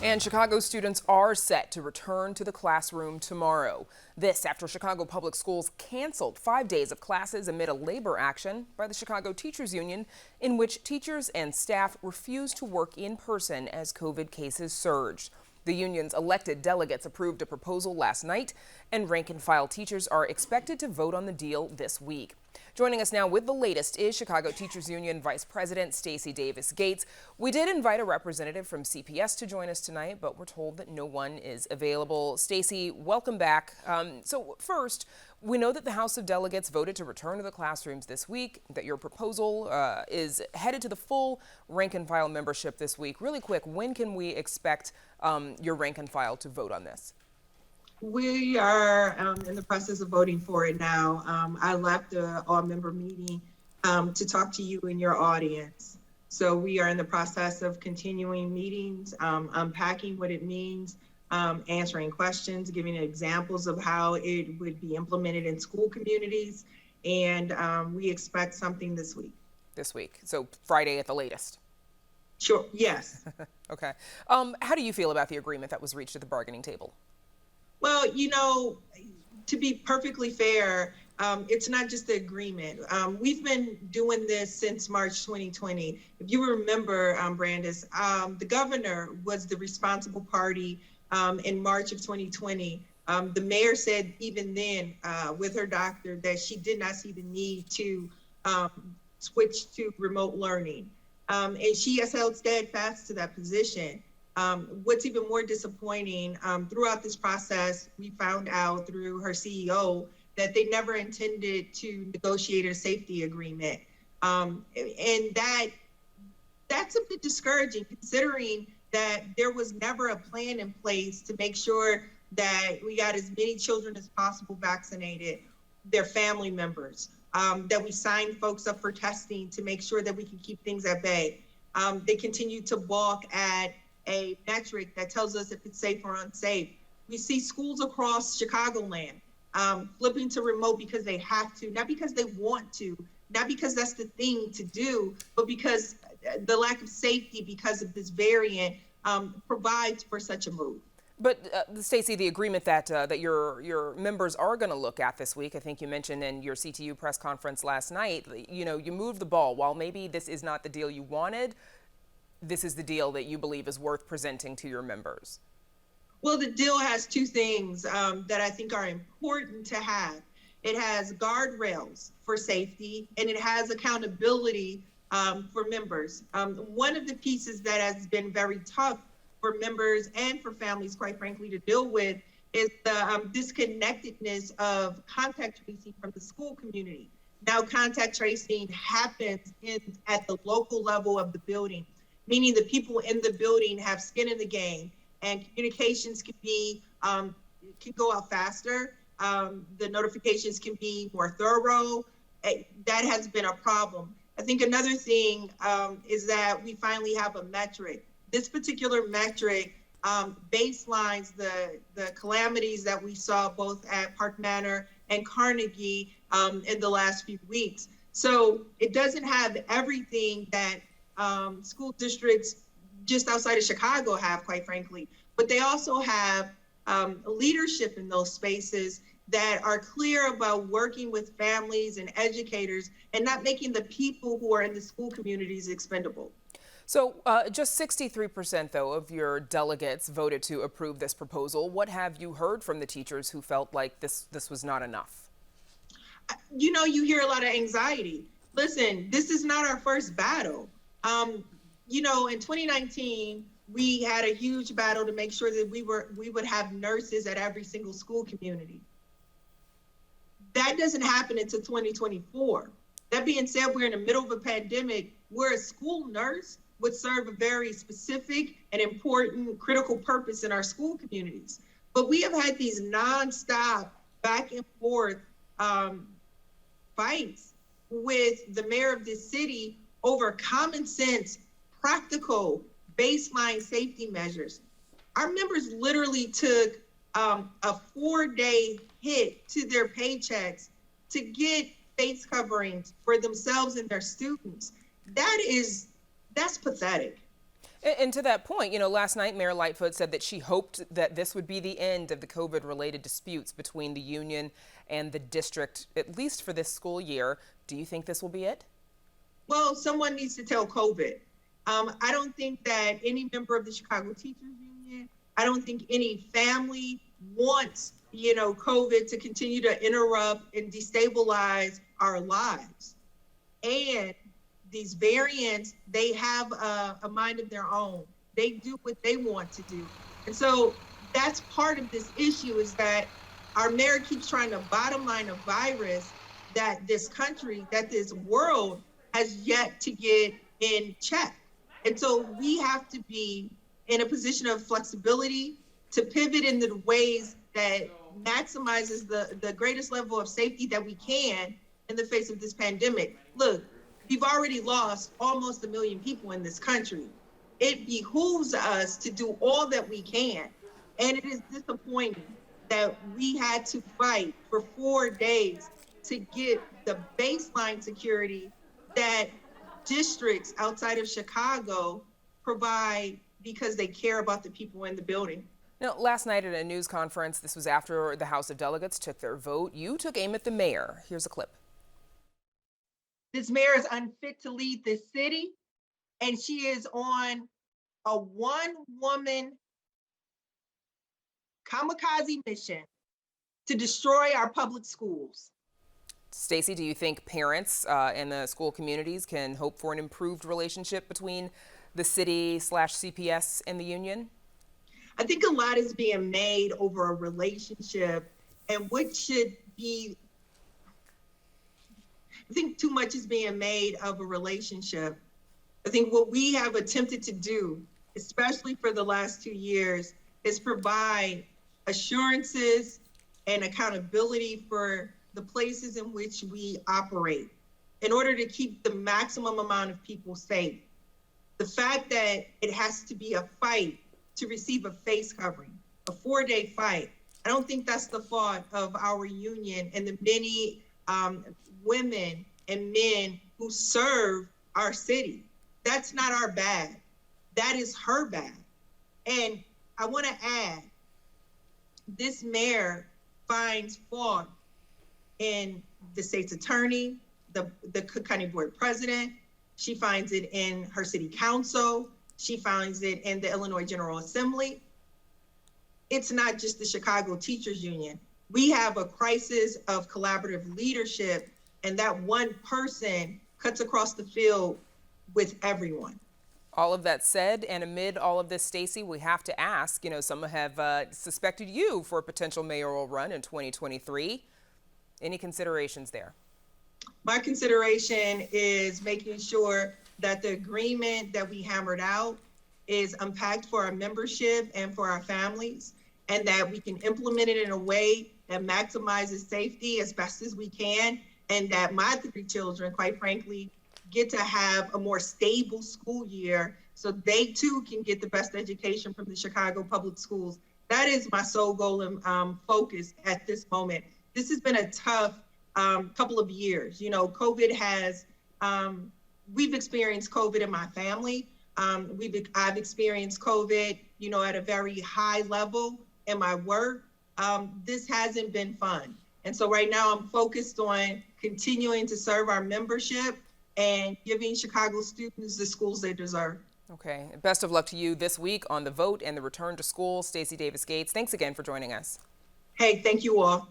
And Chicago students are set to return to the classroom tomorrow. This after Chicago Public Schools canceled 5 days of classes amid a labor action by the Chicago Teachers Union in which teachers and staff refused to work in person as COVID cases surged. The union's elected delegates approved a proposal last night, and rank-and-file teachers are expected to vote on the deal this week. Joining us now with the latest is Chicago Teachers Union Vice President Stacey Davis Gates. We did invite a representative from CPS to join us tonight, but we're told that no one is available. Stacey, welcome back. So first, we know that the House of Delegates voted to return to the classrooms this week, that your proposal is headed to the full rank-and-file membership this week. Really quick, when can we expect your rank-and-file to vote on this? We are in the process of voting for it now. I left the all-member meeting to talk to you and your audience. So we are in the process of continuing meetings, unpacking what it means, answering questions, giving examples of how it would be implemented in school communities. And we expect something this week. This week, so Friday at the latest. Sure, yes. Okay. How do you feel about the agreement that was reached at the bargaining table? Well, you know, to be perfectly fair, it's not just the agreement. We've been doing this since March 2020. If you remember, Brandis, the governor was the responsible party in March of 2020. The mayor said even then with her doctor that she did not see the need to switch to remote learning. And she has held steadfast to that position. What's even more disappointing, throughout this process, we found out through her CEO that they never intended to negotiate a safety agreement. And that's a bit discouraging, considering that there was never a plan in place to make sure that we got as many children as possible vaccinated, their family members, that we signed folks up for testing to make sure that we can keep things at bay. They continue to balk at a metric that tells us if it's safe or unsafe. We see schools across Chicagoland flipping to remote because they have to, not because they want to, not because that's the thing to do, but because the lack of safety because of this variant provides for such a move. But Stacey, the agreement that your members are going to look at this week, I think you mentioned in your CTU press conference last night, you know, you moved the ball. While maybe this is not the deal you wanted, this is the deal that you believe is worth presenting to your members. Well, the deal has two things that I think are important to have. It has guardrails for safety, and it has accountability for members. One of the pieces that has been very tough for members and for families, quite frankly, to deal with is the disconnectedness of contact tracing from the school community. Now, contact tracing happens at the local level of the building, meaning the people in the building have skin in the game, and communications can go out faster. The notifications can be more thorough. That has been a problem. I think another thing is that we finally have a metric. This particular metric baselines the calamities that we saw both at Park Manor and Carnegie in the last few weeks. So it doesn't have everything that school districts just outside of Chicago have, quite frankly, but they also have leadership in those spaces that are clear about working with families and educators and not making the people who are in the school communities expendable. So just 63% though of your delegates voted to approve this proposal. What have you heard from the teachers who felt like this was not enough? You know, you hear a lot of anxiety. Listen, this is not our first battle. You know, in 2019, we had a huge battle to make sure that we would have nurses at every single school community. That doesn't happen until 2024. That being said, we're in the middle of a pandemic where a school nurse would serve a very specific and important critical purpose in our school communities. But we have had these nonstop back and forth fights with the mayor of this city over common sense, practical, baseline safety measures. Our members literally took a 4-day hit to their paychecks to get face coverings for themselves and their students. That's pathetic. And to that point, last night Mayor Lightfoot said that she hoped that this would be the end of the COVID-related disputes between the union and the district, at least for this school year. Do you think this will be it? Well, someone needs to tell COVID. I don't think that any member of the Chicago Teachers Union, I don't think any family wants, COVID to continue to interrupt and destabilize our lives. And these variants, they have a mind of their own. They do what they want to do. And so that's part of this issue, is that our mayor keeps trying to bottom line a virus that this country, that this world has yet to get in check. And so we have to be in a position of flexibility to pivot in the ways that maximizes the greatest level of safety that we can in the face of this pandemic. Look, we've already lost almost 1 million people in this country. It behooves us to do all that we can. And it is disappointing that we had to fight for 4 days to get the baseline security that districts outside of Chicago provide because they care about the people in the building. Now, last night at a news conference, this was after the House of Delegates took their vote, you took aim at the mayor. Here's a clip. This mayor is unfit to lead this city, and she is on a one-woman kamikaze mission to destroy our public schools. Stacey, do you think parents and the school communities can hope for an improved relationship between the city/CPS and the union? I think a lot is being made over a relationship, and what should be, I think too much is being made of a relationship. I think what we have attempted to do, especially for the last 2 years, is provide assurances and accountability for the places in which we operate in order to keep the maximum amount of people safe. The fact that it has to be a fight to receive a face covering, a 4-day fight, I don't think that's the fault of our union and the many women and men who serve our city. That's not our bad. That is her bad. And I want to add, this mayor finds fault in the state's attorney, the Cook County Board president. She finds it in her city council. She finds it in the Illinois General Assembly. It's not just the Chicago Teachers Union. We have a crisis of collaborative leadership, and that one person cuts across the field with everyone. All of that said, and amid all of this, Stacey, we have to ask, some have suspected you for a potential mayoral run in 2023. Any considerations there? My consideration is making sure that the agreement that we hammered out is unpacked for our membership and for our families, and that we can implement it in a way that maximizes safety as best as we can, and that my 3 children, quite frankly, get to have a more stable school year so they too can get the best education from the Chicago public schools. That is my sole goal and focus at this moment. This has been a tough couple of years. COVID has, we've experienced COVID in my family. I've experienced COVID, at a very high level in my work. This hasn't been fun. And so right now I'm focused on continuing to serve our membership and giving Chicago students the schools they deserve. Okay. Best of luck to you this week on the vote and the return to school. Stacey Davis Gates, thanks again for joining us. Hey, thank you all.